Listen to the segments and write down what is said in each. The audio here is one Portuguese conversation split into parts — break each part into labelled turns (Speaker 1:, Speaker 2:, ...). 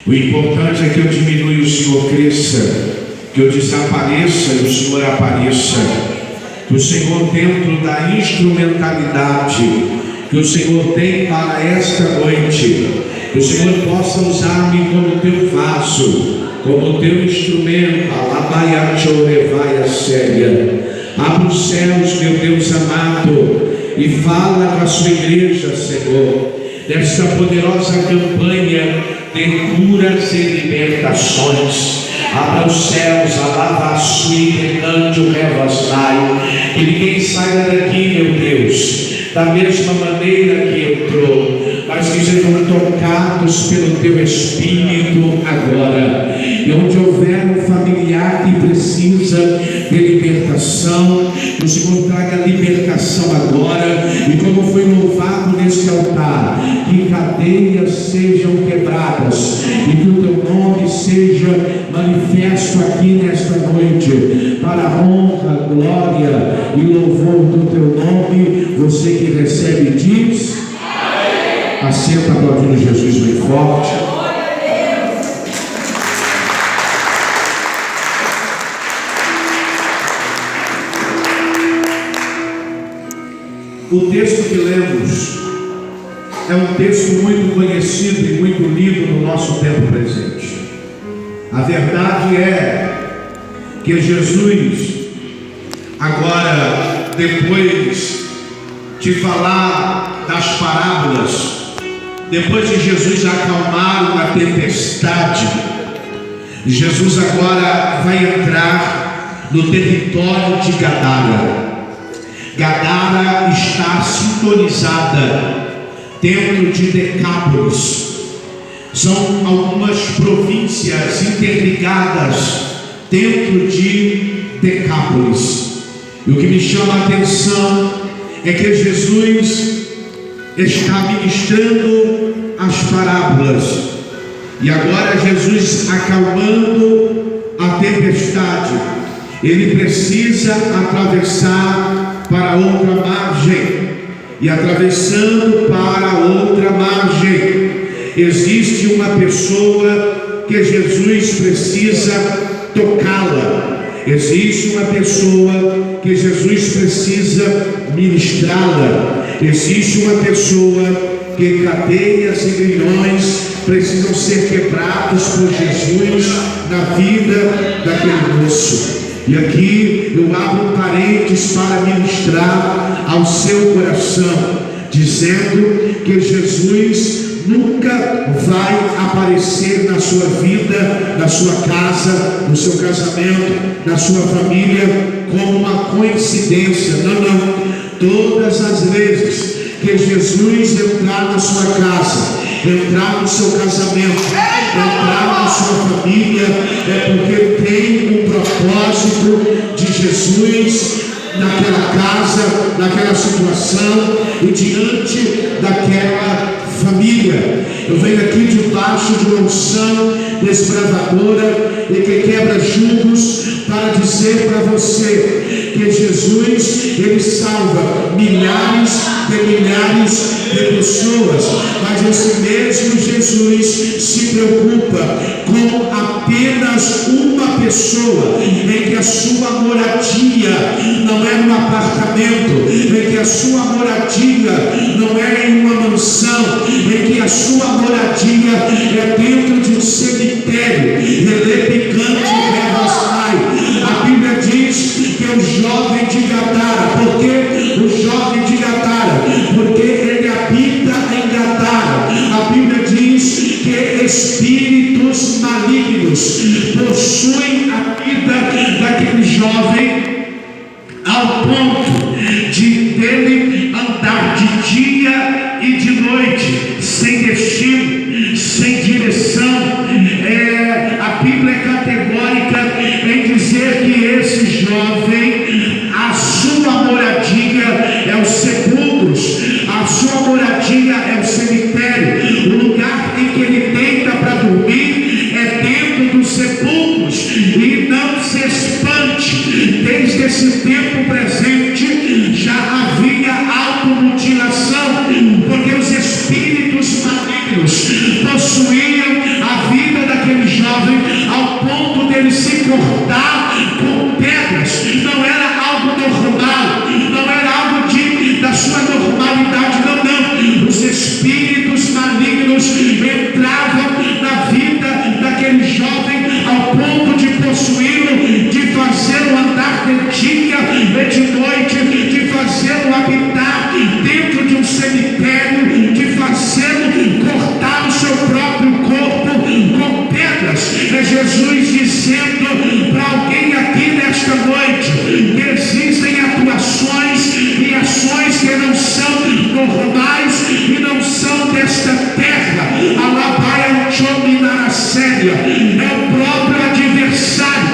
Speaker 1: O importante é que eu diminua e o Senhor cresça, que eu desapareça e o Senhor apareça, que o Senhor, dentro da instrumentalidade que o Senhor tem para esta noite, que o Senhor possa usar-me como teu vaso, como teu instrumento. Abra os céus, meu Deus amado, e fala com a sua igreja, Senhor, desta poderosa campanha de curas e libertações. Abra os céus, alava a sua o revassai, que ninguém saia daqui, meu Deus, da mesma maneira que entrou, mas que sejam tocados pelo teu Espírito agora. E onde houver um familiar que precisa de libertação, o Senhor traga libertação agora. E como foi louvado neste altar, que cadeias sejam quebradas e que o teu nome seja manifesto aqui nesta noite, para a honra, glória e louvor do teu nome. Você que recebe diz: assenta, aplaudindo Jesus bem forte. O texto que lemos é um texto muito conhecido e muito lido no nosso tempo presente. A verdade é que Jesus, agora, depois de falar das parábolas, depois de Jesus acalmar uma tempestade, Jesus agora vai entrar no território de Gadara. Gadara está sintonizada dentro de Decápolis. São algumas províncias interligadas dentro de Decápolis. E o que me chama a atenção é que Jesus está ministrando as parábolas. E agora Jesus acalmando a tempestade, ele precisa atravessar para outra margem. E atravessando para outra margem, existe uma pessoa que Jesus precisa tocá-la. Existe uma pessoa que Jesus precisa ministrá-la. Existe uma pessoa que cadeias e grilhões precisam ser quebrados por Jesus na vida daquele moço. E aqui eu abro parênteses para ministrar ao seu coração, dizendo que Jesus nunca vai aparecer na sua vida, na sua casa, no seu casamento, na sua família, como uma coincidência. Não. Todas as vezes que Jesus entrar na sua casa, entrar no seu casamento, entrar na sua família, é porque tem um propósito de Jesus naquela casa, naquela situação e diante daquela família. Eu venho aqui debaixo de uma unção desbravadora e que quebra julgos para dizer para você que Jesus, ele salva milhares de pessoas, mas esse mesmo Jesus se preocupa com apenas uma pessoa, em que a sua moradia não é um apartamento, em que a sua moradia não é em uma mansão, em que a sua moradia é dentro de um cemitério. A Bíblia diz que é o jovem de Gadara. Por que o jovem de Gadara? Porque ele habita em Gadara. A Bíblia diz que espíritos malignos possuem a vida daquele jovem, ao ponto de dele andar de dia e de noite, sem destino, sem direção. A Bíblia é categórica em dizer que esse jovem, a sua moradia é os sepulcros, a sua moradia é o cemitério. O lugar em que ele deita para dormir é dentro dos sepulcros. E não se espante, desde esse tempo presente já havia automutilação, porque os espíritos malignos possuíam a vida cortar com pedras. Não era algo normal, não era algo da sua normalidade, não. Os espíritos malignos entravam na vida daquele jovem ao ponto de possuí-lo, de fazê-lo andar de dia e de noite, de fazê-lo habitar dentro de um cemitério, de fazê-lo cortar o seu próprio corpo com pedras. É Jesus dizendo para alguém aqui nesta noite que existem atuações e ações que não são normais e não são desta terra. Alabaia dominar a séria. É o próprio adversário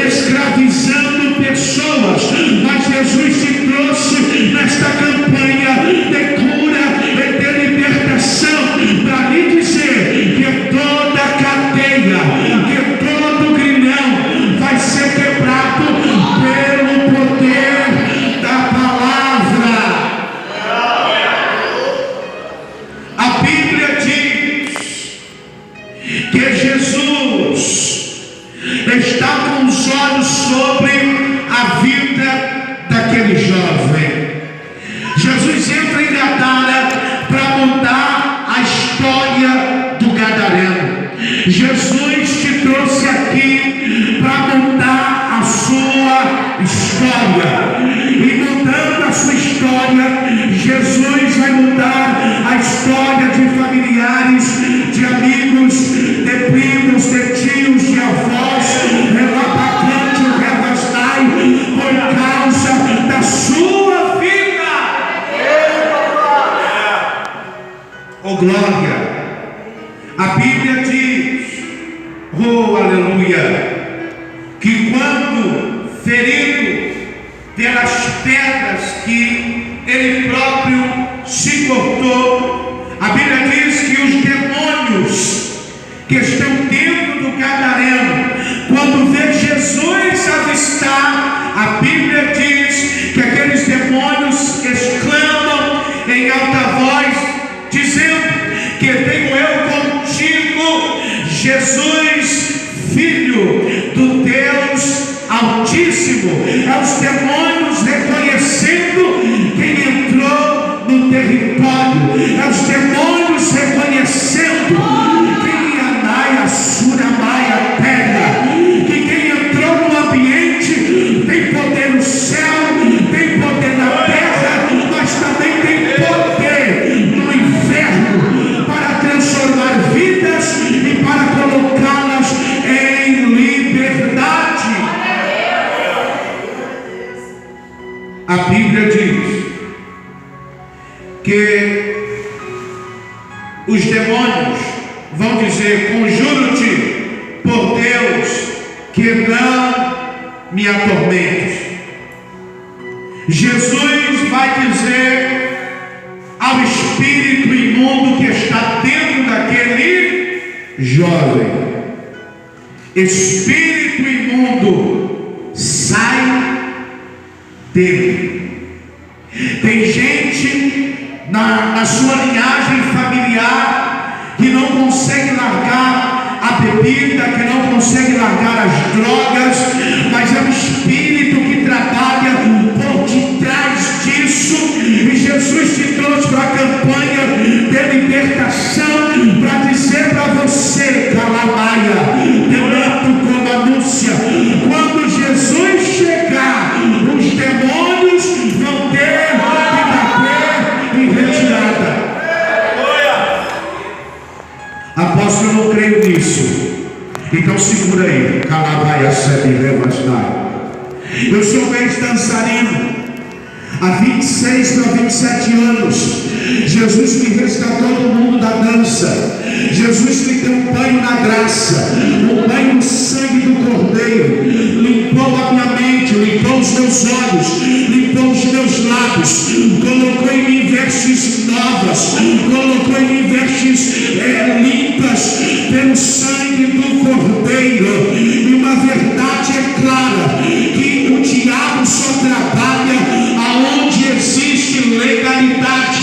Speaker 1: escravizando pessoas. Mas Jesus te trouxe nesta campanha de cura e de libertação para lhe dizer que toda cadeia, que todo grilhão vai ser quebrado pelo poder da palavra. A Bíblia diz que Jesus está com os olhos sobre a vida daquele jovem. Jesus entra em Gadara para mudar a história do gadareno. Jesus te trouxe aqui para mudar a sua história. E mudando a sua história, Jesus vai mudar a história de familiares, de amigos, de primos, de tios, de avós, relapacante, revastai, por causa da sua vida. Oh glória! A Bíblia diz, oh aleluia, que quando ferido pelas pedras que ele próprio se cortou, a Bíblia diz que os demônios que estão dentro do gadareno, quando vê Jesus avistar, a Bíblia diz que aqueles demônios exclamam em alta voz, dizendo que tenho eu contigo, Jesus, Filho do Deus Altíssimo. É os demônios reconhecendo quem entrou no território, é os demônios reconhecendo quem Anaia, Suramaia, terra, que quem entrou no ambiente tem poder no céu, tem poder na terra, mas também tem poder no inferno para transformar vidas e para colocá-las em liberdade. A Bíblia diz que os demônios vão dizer, conjuro-te por Deus que não me atormentes. Jesus vai dizer ao espírito imundo que está dentro daquele jovem, espírito imundo, sai dele. Tem gente na sua linhagem familiar que não consegue largar a bebida, que não consegue largar as drogas, mas é o espírito que trabalha por detrás disso. E Jesus te trouxe para a campanha de libertação para dizer para você, Calamaia, deleto como anúncia, quando Jesus chegar, os demônios vão ter que bater em retirada. Apóstolo, eu não creio nisso. Então segura aí. Calavaia, sebe, remastai. Eu sou ex-dançarino. Há 26 para 27 anos, Jesus me resgatou do mundo da dança. Jesus me deu um banho na graça, um banho no sangue do Cordeiro. Limpou a minha mente, limpou os meus olhos, limpou os meus lábios, colocou em mim vestes novas, colocou em mim vestes limpas pelo sangue do Cordeiro. E uma verdade é clara, que o diabo só trabalha aonde existe legalidade.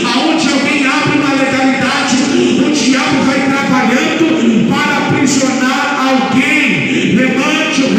Speaker 1: Aonde alguém abre uma legalidade, o diabo vai trabalhando para aprisionar alguém. Levante o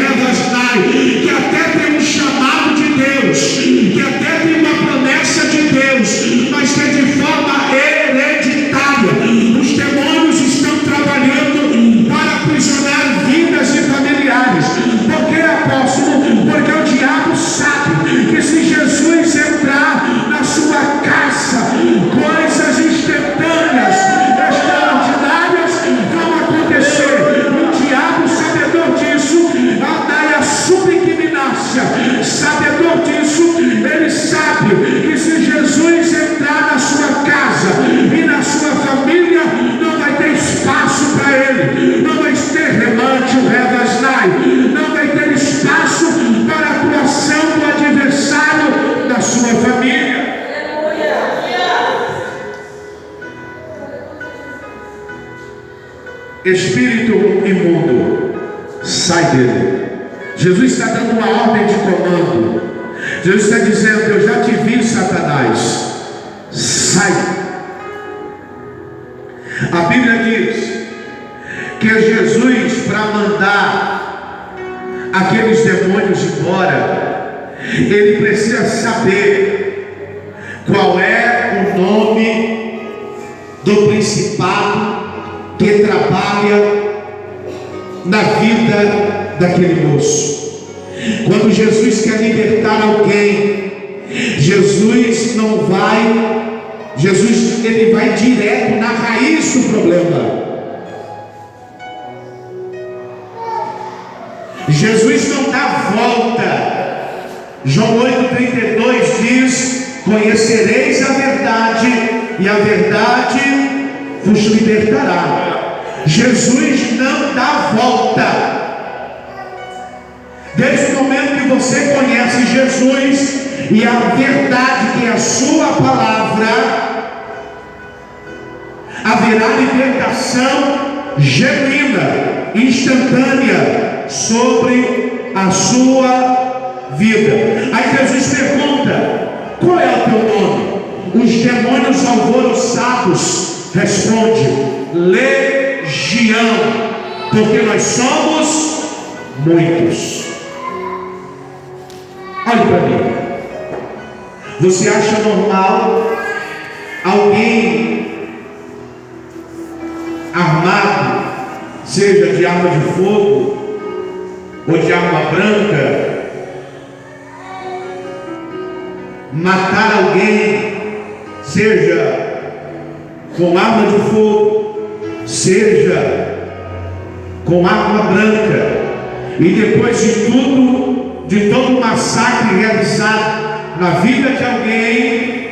Speaker 1: imundo, sai dele. Jesus está dando uma ordem de comando. Jesus está dizendo: eu já te vi, Satanás, sai. A Bíblia diz que Jesus, para mandar aqueles demônios embora, ele precisa saber qual é o nome do principado que trabalha na vida daquele moço. Quando Jesus quer libertar alguém, ele vai direto na raiz do problema. Jesus não dá volta. João 8,32 diz: conhecereis a verdade, e a verdade vos libertará. Jesus não dá volta. Desde o momento que você conhece Jesus e a verdade, que é a sua palavra, haverá libertação genuína, instantânea sobre a sua vida. Aí Jesus pergunta: qual é o teu nome? Os demônios alvoroçados respondem: Legião, porque nós somos muitos. Olhe para mim. Você acha normal alguém armado, seja de arma de fogo ou de arma branca, matar alguém, seja com arma de fogo, seja com arma branca, e depois de todo o massacre realizado na vida de alguém,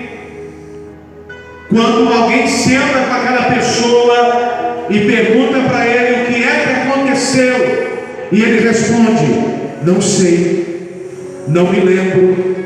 Speaker 1: quando alguém senta com aquela pessoa e pergunta para ele o que é que aconteceu, e ele responde: não sei, não me lembro.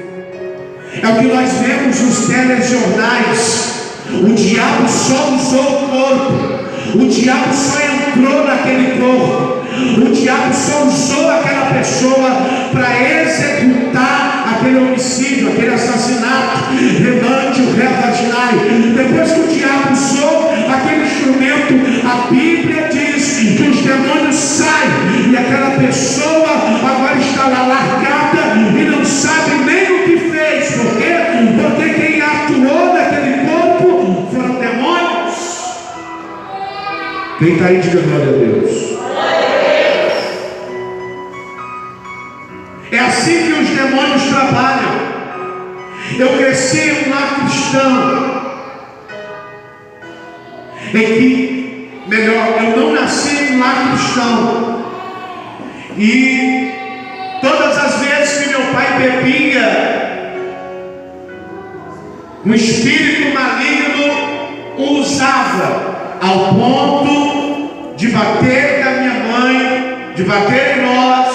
Speaker 1: É o que nós vemos nos telejornais. O diabo só usou o corpo, o diabo só entrou naquele corpo, o diabo só usou aquela pessoa para executar aquele homicídio, aquele assassinato, remante o réu vaginai. Depois que o diabo usou aquele instrumento, a Bíblia diz que os demônios saem, e aquela pessoa agora está lá largada e não sabe nem o que fez. Por quê? Porque quem atuou naquele corpo foram demônios. Quem está aí, diga glória a Deus. É assim que os demônios trabalham. Eu cresci em um lar cristão, eu não nasci em um lar cristão, e todas as vezes que meu pai bebia, um espírito maligno o usava ao ponto de bater na minha mãe, de bater em nós.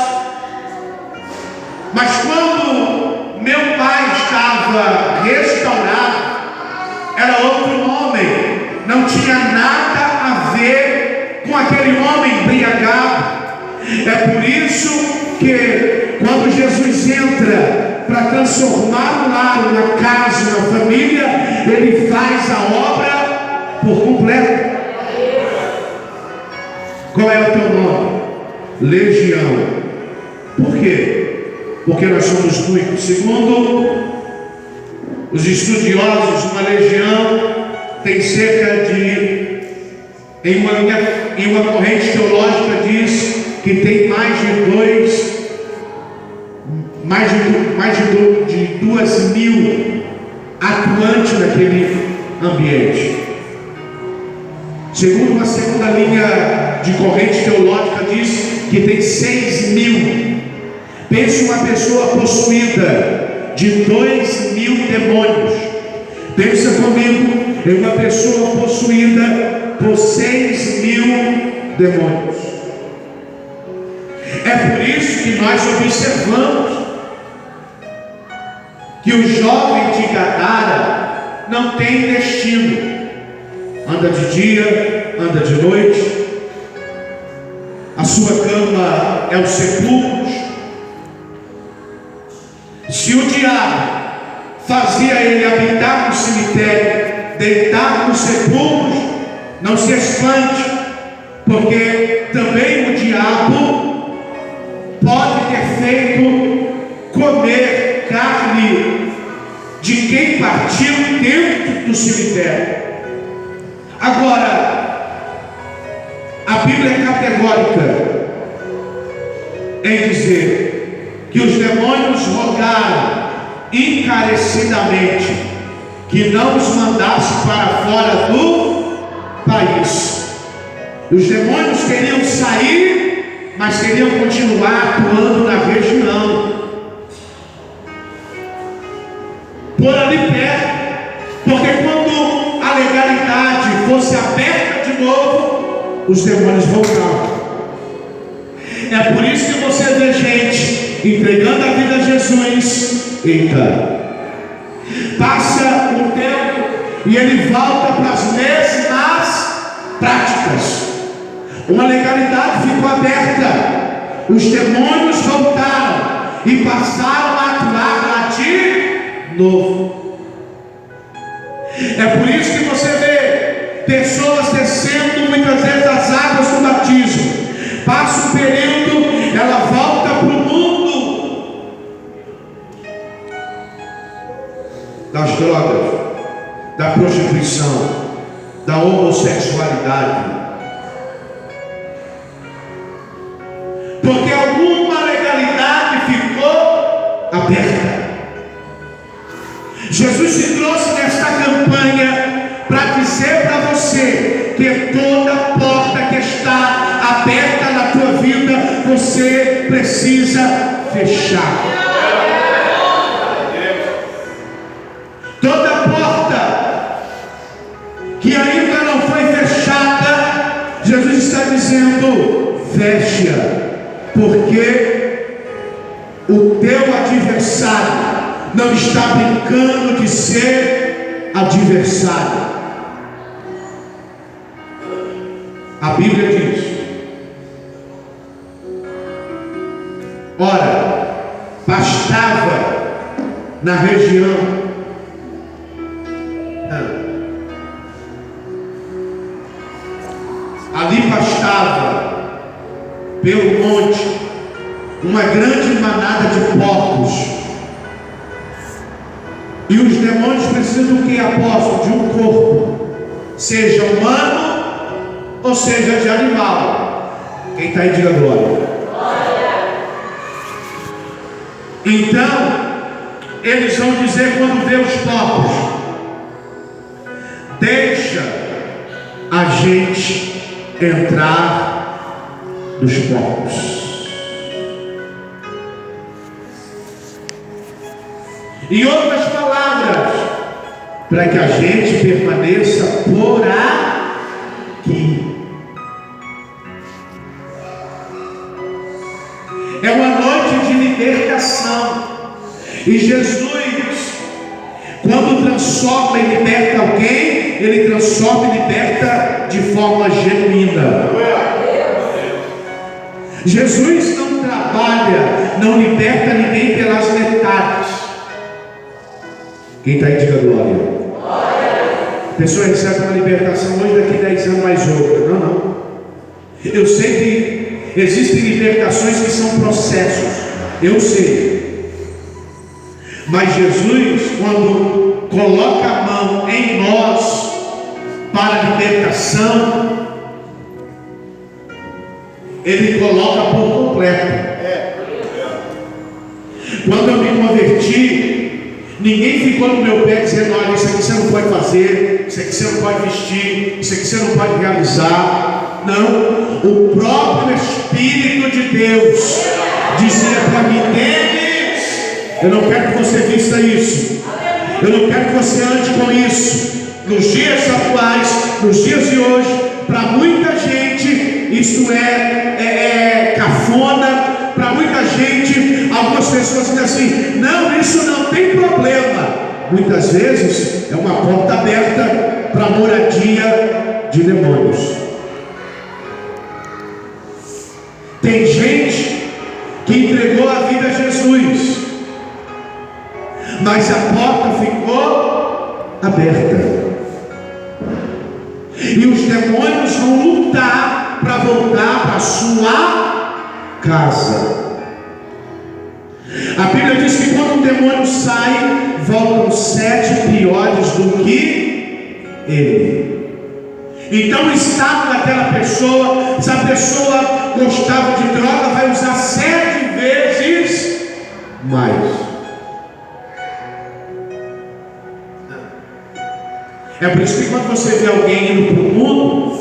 Speaker 1: Mas quando meu pai estava restaurado, era outro homem, não tinha nada a ver com aquele homem embriagado. É por isso que quando Jesus entra para transformar o lar, uma casa, uma família, ele faz a obra por completo. Qual é o teu nome? Legião. Por quê? Porque nós somos muitos. Segundo os estudiosos, uma legião tem cerca de, em uma corrente teológica diz que tem mais de 2.000 atuantes naquele ambiente. Segundo uma segunda linha de corrente teológica diz que tem 6.000. Pense uma pessoa possuída de 2.000 demônios. Pensa comigo em uma pessoa possuída por 6.000 demônios. É por isso que nós observamos que o jovem de Gadara não tem destino. Anda de dia, anda de noite. a sua cama é o sepulcro. Se o diabo fazia ele habitar no cemitério, deitar nos sepulcros, não se espante, porque também o diabo pode ter feito comer carne de quem partiu dentro do cemitério. Agora, a Bíblia é categórica em dizer que os demônios rogaram encarecidamente que não os mandasse para fora do país. Os demônios queriam sair, mas queriam continuar atuando na região, por ali perto, porque quando a legalidade fosse aberta de novo, os demônios voltavam. É por isso que você vê gente entregando a vida a Jesus. Eita, passa um tempo e ele volta para as mesmas práticas. Uma legalidade ficou aberta, os demônios voltaram e passaram a atuar lá de novo. É por isso que você vê pessoas descendo muitas vezes as águas do batismo. Passa um período, ela volta para o mundo das drogas, da prostituição, da homossexualidade, porque alguma legalidade ficou aberta. Jesus se trouxe nesta campanha para dizer para você que toda porta que está aberta na tua vida, você precisa fechar. Toda porta que ainda não foi fechada, Jesus está dizendo: fecha, porque o teu adversário não está brincando de ser adversário. A Bíblia diz: ora, pastava na região ali pastava pelo monte uma grande manada de porcos. E os demônios precisam do que, apóstolo? De um corpo, seja humano ou seja de animal. Quem está aí, diga glória. Então eles vão dizer quando vê os porcos: deixa a gente entrar nos porcos. Em outras palavras, para que a gente permaneça por aqui. É uma noite de libertação. E Jesus, quando transforma e liberta alguém, ele transforma e liberta de forma genuína. Jesus não trabalha, não liberta ninguém pelas metades. Quem está aí, diga glória. A pessoa recebe uma libertação hoje, daqui 10 anos mais outra. Não. Eu sei que existem libertações que são processos. Eu sei. Mas Jesus, quando coloca a mão em nós para a libertação, Ele coloca por completo. Quando eu me converti, ninguém ficou no meu pé dizendo: olha, isso aqui você não pode fazer, isso aqui você não pode vestir, isso aqui você não pode realizar. Não, o próprio Espírito de Deus dizia para mim: Denis, eu não quero que você vista isso, eu não quero que você ande com isso. Nos dias atuais, nos dias de hoje, para muita gente isso é cafona. Para muita gente, algumas pessoas dizem assim: não, isso não tem problema. Muitas vezes é uma porta aberta para a moradia de demônios. Tem gente que entregou a vida a Jesus, mas a porta ficou aberta. E os demônios vão lutar para voltar para a sua casa. A Bíblia diz que quando um demônio sai, voltam 7 piores do que ele. Então o estado daquela pessoa, se a pessoa gostava de droga, vai usar 7 vezes mais. É por isso que quando você vê alguém indo para o mundo,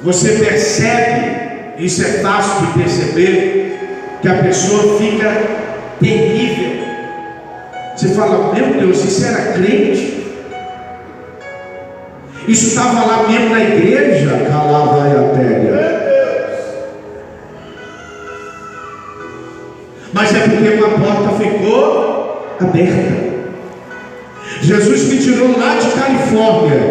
Speaker 1: você percebe, isso é fácil de perceber, que a pessoa fica terrível. Você fala, meu Deus, isso era crente? Isso estava lá mesmo na igreja? Calava a téria. Mas é porque uma porta ficou aberta. Jesus me tirou lá de Califórnia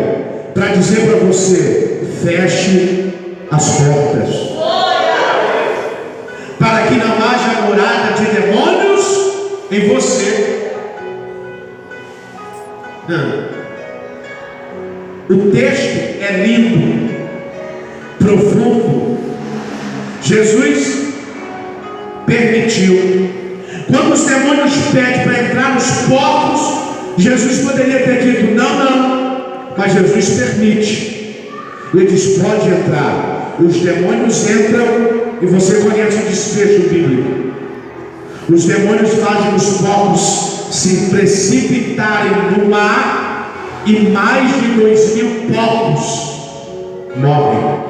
Speaker 1: para dizer para você: feche as portas, para que não haja morada de demônios em você. O texto é lindo, profundo. Jesus permitiu. Quando os demônios pedem para entrar nos porcos, Jesus poderia ter dito não, mas Jesus permite. Ele diz: pode entrar. Os demônios entram, e você conhece o desfecho bíblico. Os demônios fazem os porcos se precipitarem no mar, e mais de 2.000 porcos morrem.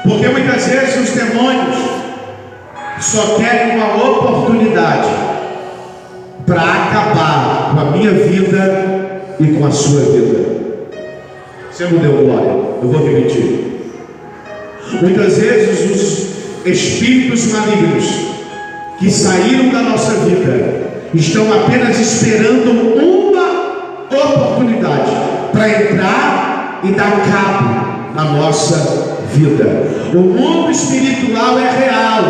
Speaker 1: Porque muitas vezes os demônios só querem uma oportunidade para acabar com a minha vida e com a sua vida. Você não deu glória? Eu vou repetir. Muitas vezes os espíritos malignos que saíram da nossa vida estão apenas esperando uma oportunidade para entrar e dar cabo na nossa vida. O mundo espiritual é real.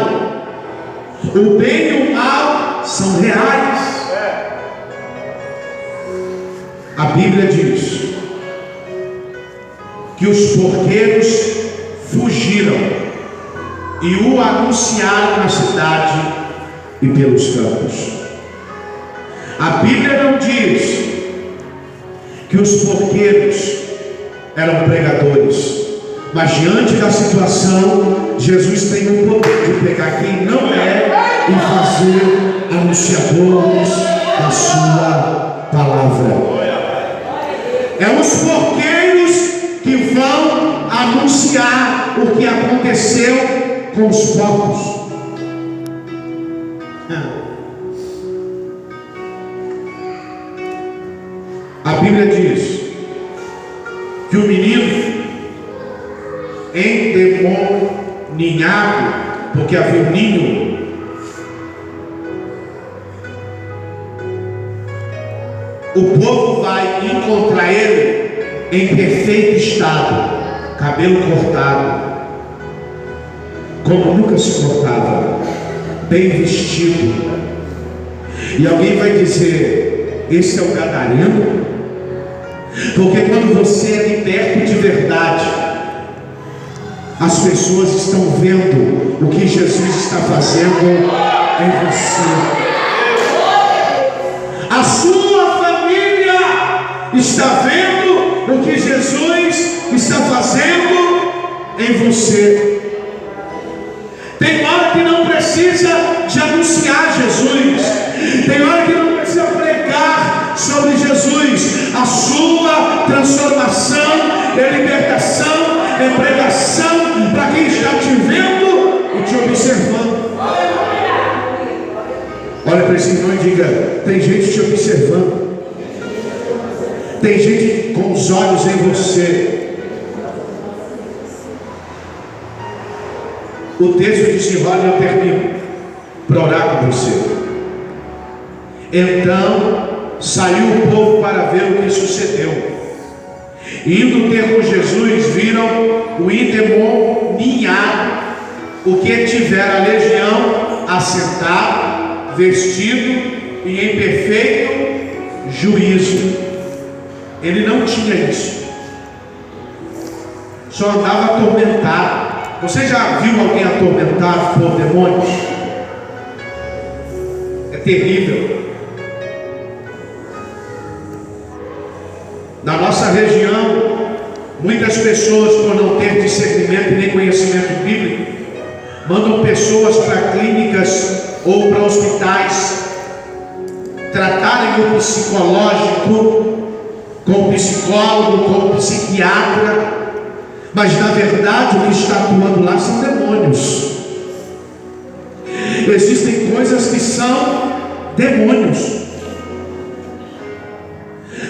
Speaker 1: O bem e o mal são reais. A Bíblia diz que os porqueiros fugiram e o anunciaram na cidade e pelos campos. A Bíblia não diz que os porqueiros eram pregadores, mas diante da situação, Jesus tem o poder de pegar quem não é e fazer anunciadores da sua palavra. É os porqueiros que vão anunciar o que aconteceu com os porcos. A Bíblia diz que o menino endemoninhado, porque havia um ninho, o povo vai encontrar ele em perfeito estado, cabelo cortado, como nunca se cortava, bem vestido. E alguém vai dizer: esse é o gadareno? Porque quando você é liberto de verdade, as pessoas estão vendo o que Jesus está fazendo em você. A sua família está vendo o que Jesus está fazendo em você. Tem hora que não precisa de anunciar Jesus. Tem hora que não precisa pregar sobre Jesus. A sua transformação é libertação, é pregação para quem está te vendo e te observando. Olha para esse irmão e diga: tem gente te observando. Tem gente com os olhos em você. O texto desenrola e eu termino para orar com você. Então saiu o povo para ver o que sucedeu. Indo ter com Jesus, viram o endemoniado, o que tivera a legião, assentado, vestido e em perfeito juízo. Ele não tinha isso, só andava atormentado. Você já viu alguém atormentado por demônios? É terrível. Na nossa região, muitas pessoas, por não ter discernimento e nem conhecimento bíblico, mandam pessoas para clínicas ou para hospitais tratarem o psicológico com psicólogo, com psiquiatra, mas na verdade o que está atuando lá são demônios. Existem coisas que são demônios.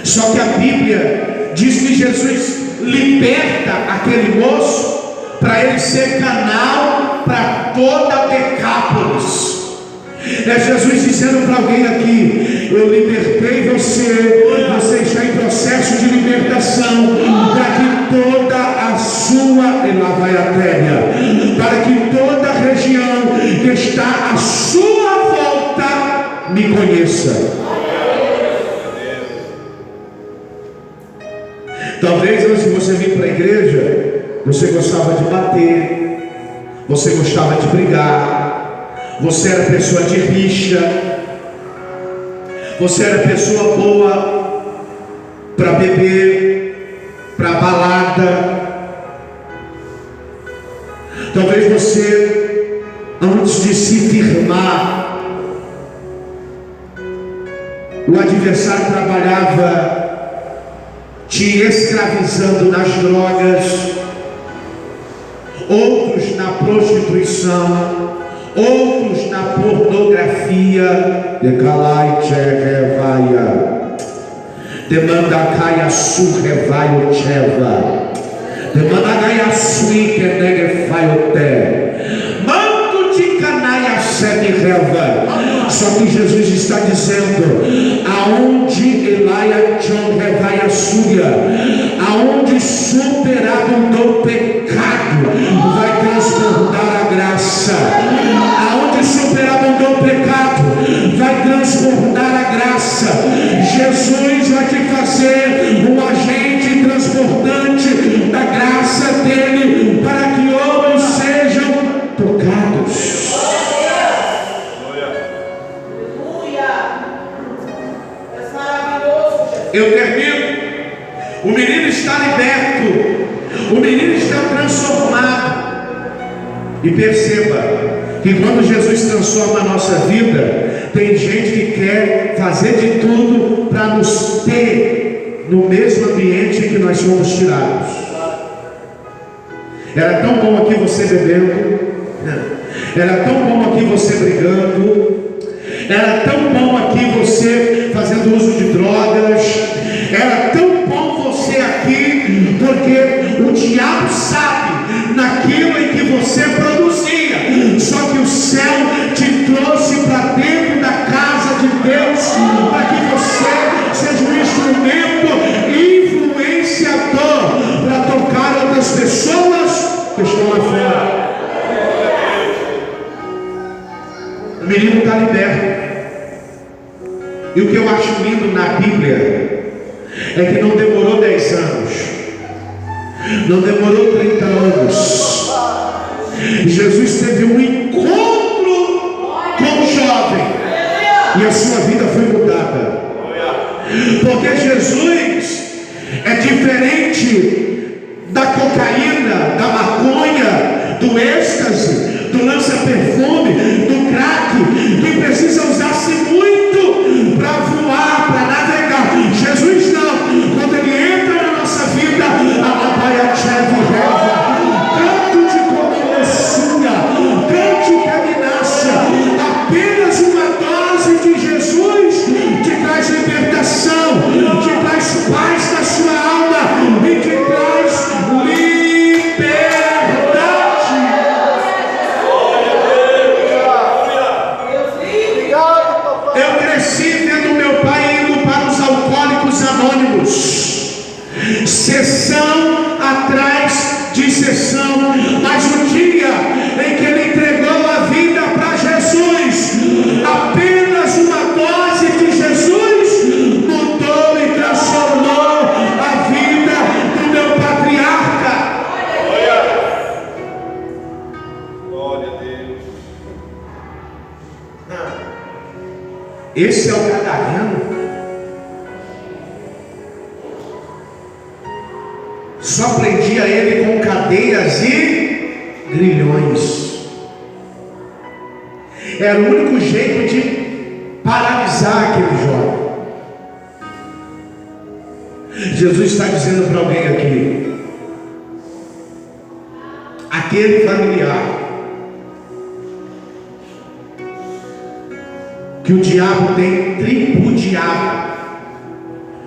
Speaker 1: Só que a Bíblia diz que Jesus liberta aquele moço para ele ser canal para toda a Decápolis. É Jesus dizendo para alguém aqui: eu libertei você, você está em processo de libertação, para que toda a sua, e lá vai a terra, para que toda a região que está à sua volta me conheça. Talvez antes de você vir para a igreja, você gostava de bater, você gostava de brigar, você era pessoa de rixa, você era pessoa boa para beber, para balada. Talvez você, antes de se firmar, o adversário trabalhava te escravizando nas drogas, outros na prostituição, outros na pornografia. Demanda caia su revaio cheva, demanda caia sui que nega faiote, manto de canaia sete reva. Só que Jesus está dizendo: aonde Elaia John revaia suia, aonde superabundou o pecado, vai transbordar a graça. Aonde superabundou o pecado, vai transbordar a graça. Jesus vai te fazer um agente transportante da graça dele, para que outros sejam tocados. Eu termino. O menino está liberto, o menino está transformado. E perceba que quando Jesus transforma a nossa vida, tem gente que quer fazer de tudo para nos ter no mesmo ambiente em que nós fomos tirados. Era tão bom aqui você bebendo, era tão bom aqui você brigando, era tão bom aqui você fazendo uso de drogas, era tão bom você aqui, porque o diabo sabe naquilo em que você produzia. Só que o céu te trouxe para dentro da casa de Deus, para que você seja um instrumento influenciador para tocar outras pessoas que estão lá fora. O menino está liberto. E o que eu acho lindo na Bíblia é que não demorou 10 anos, não demorou 30 anos. Jesus teve um encontro com o jovem e a sua vida foi mudada. Porque Jesus é diferente da cocaína, da maconha, do êxtase, do lança-perfume, do crack, que precisa usar-se muito para voar, para navegar. Jesus não. Quando ele entra na nossa vida, a baia cheve reva, canto de comemoração, canto de caminhaça. Apenas uma dose de Jesus te traz libertação, te traz paz na sua alma e te traz liberdade. mas o dia em que ele entregou a vida para Jesus, apenas uma dose de Jesus mudou e transformou a vida do meu patriarca.
Speaker 2: Glória a Deus.
Speaker 1: Esse é o Gadareno. Só prendia ele com cadeias e grilhões. Era o único jeito de paralisar aquele jovem. Jesus está dizendo para alguém aqui: aquele familiar que o diabo tem tripudiado,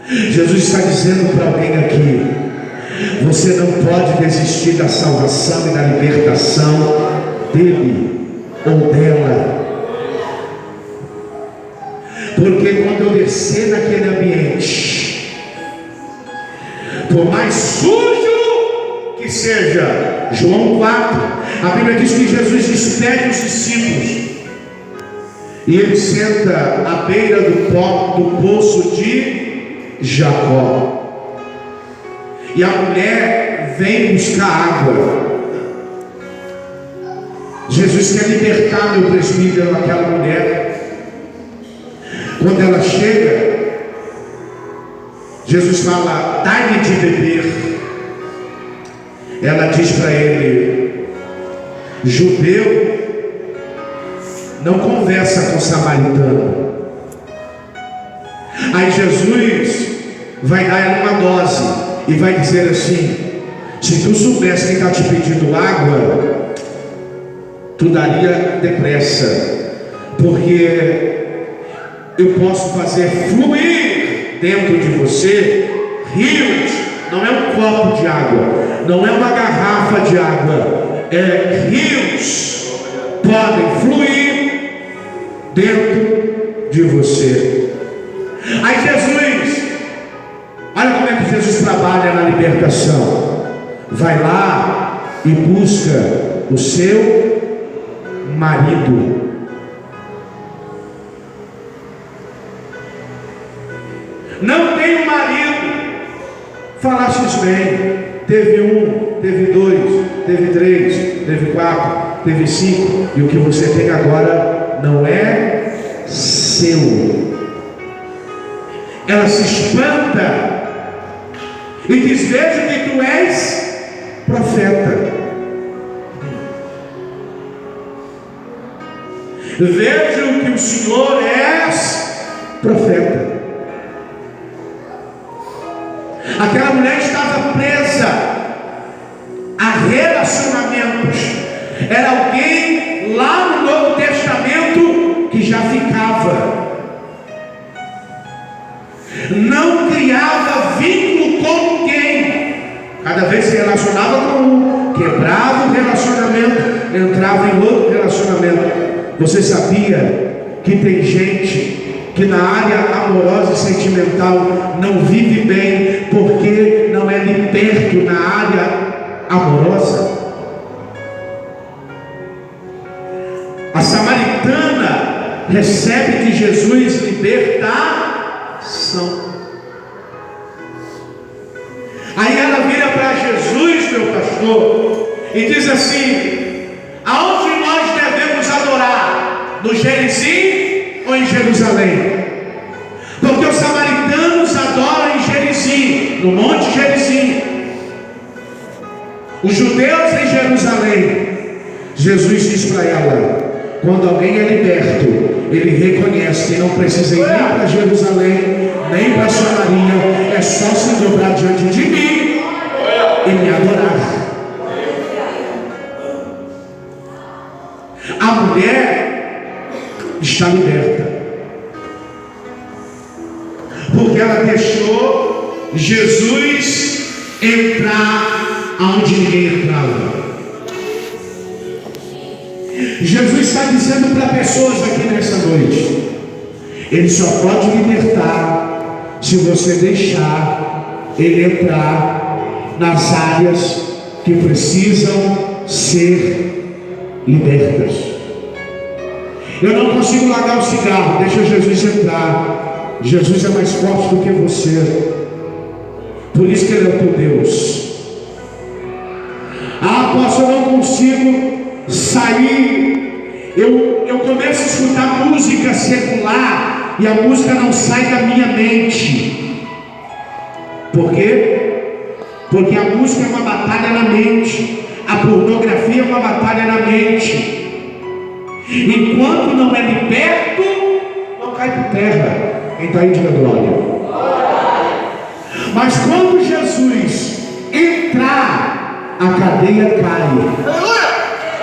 Speaker 1: Jesus está dizendo para alguém aqui: você não pode desistir da salvação e da libertação dele ou dela. Porque quando eu descer naquele ambiente, por mais sujo que seja, João 4, a Bíblia diz que Jesus despede os discípulos e ele senta à beira do poço de Jacó. E a mulher vem buscar água. Jesus quer libertar meu presbítero, aquela mulher. Quando ela chega, Jesus fala: dai-me de beber. Ela diz para ele: judeu não conversa com samaritano. Aí Jesus vai dar ela uma dose e vai dizer assim: se tu soubesse quem está te pedindo água, tu daria depressa, porque eu posso fazer fluir dentro de você rios. Não é um copo de água, não é uma garrafa de água, é rios podem fluir dentro de você. Aí Jesus, olha como é que Jesus trabalha na libertação. Vai lá e busca o seu marido. Não tem um marido. Falastes bem. Teve um, teve dois, teve três, teve quatro, teve cinco. E o que você tem agora não é seu. Ela se espanta e diz: vejo que tu és profeta. Vejo que o Senhor és profeta. Aquela mulher estava presa a relacionamentos. Era alguém lá no Novo Testamento que já ficava. Não criava vínculo com ninguém. Cada vez se relacionava com um, quebrava o relacionamento, entrava em outro relacionamento. Você sabia que tem gente que na área amorosa e sentimental não vive bem porque não é liberto na área amorosa? A samaritana recebe de Jesus libertação. Aí ela vira para Jesus, meu pastor, e diz assim: aonde nós devemos adorar? No Gerizim ou em Jerusalém? Porque os samaritanos adoram em Gerizim, no Monte Gerizim. Os judeus em Jerusalém. Jesus diz para ela: quando alguém é liberto, ele reconhece que não precisa ir nem para Jerusalém, nem para Samaria. É só se dobrar diante de mim e me adorar. A mulher está liberta, porque ela deixou Jesus entrar aonde ninguém entrava. Jesus está dizendo para pessoas aqui nessa noite: Ele só pode libertar se você deixar Ele entrar nas áreas que precisam ser libertas. Eu não consigo largar o cigarro, deixa Jesus entrar. Jesus é mais forte do que você. Por isso que Ele é o teu Deus. Ah, apóstolo, eu não consigo sair. Eu começo a escutar música secular e a música não sai da minha mente. Por quê? Porque a música é uma batalha na mente. A pornografia é uma batalha na mente. Enquanto não é liberto, não cai por terra. Quem está aí, diga glória. Mas quando Jesus entrar, a cadeia cai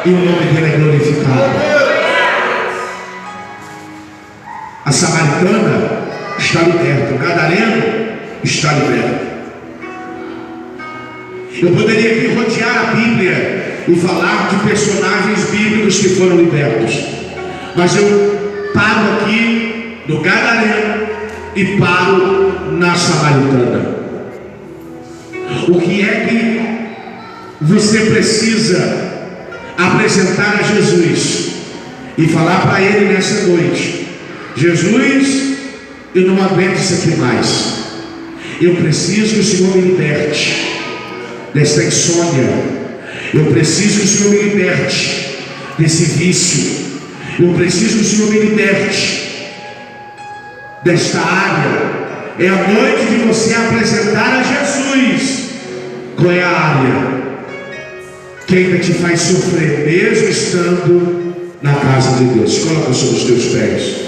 Speaker 1: e o nome dele é glorificado. A samaritana está liberta, o gadareno está liberto. Eu poderia aqui rodear a Bíblia e falar de personagens bíblicos que foram libertos, mas eu paro aqui no gadareno e paro na samaritana. O que é que você precisa apresentar a Jesus e falar para Ele nessa noite? Jesus, eu não aguento isso aqui mais. Eu preciso que o Senhor me liberte desta insônia. Eu preciso que o Senhor me liberte desse vício. Eu preciso que o Senhor me liberte desta área. É a noite de você apresentar a Jesus. Qual é a área que ainda te faz sofrer, mesmo estando na casa de Deus? Coloca sobre os teus pés.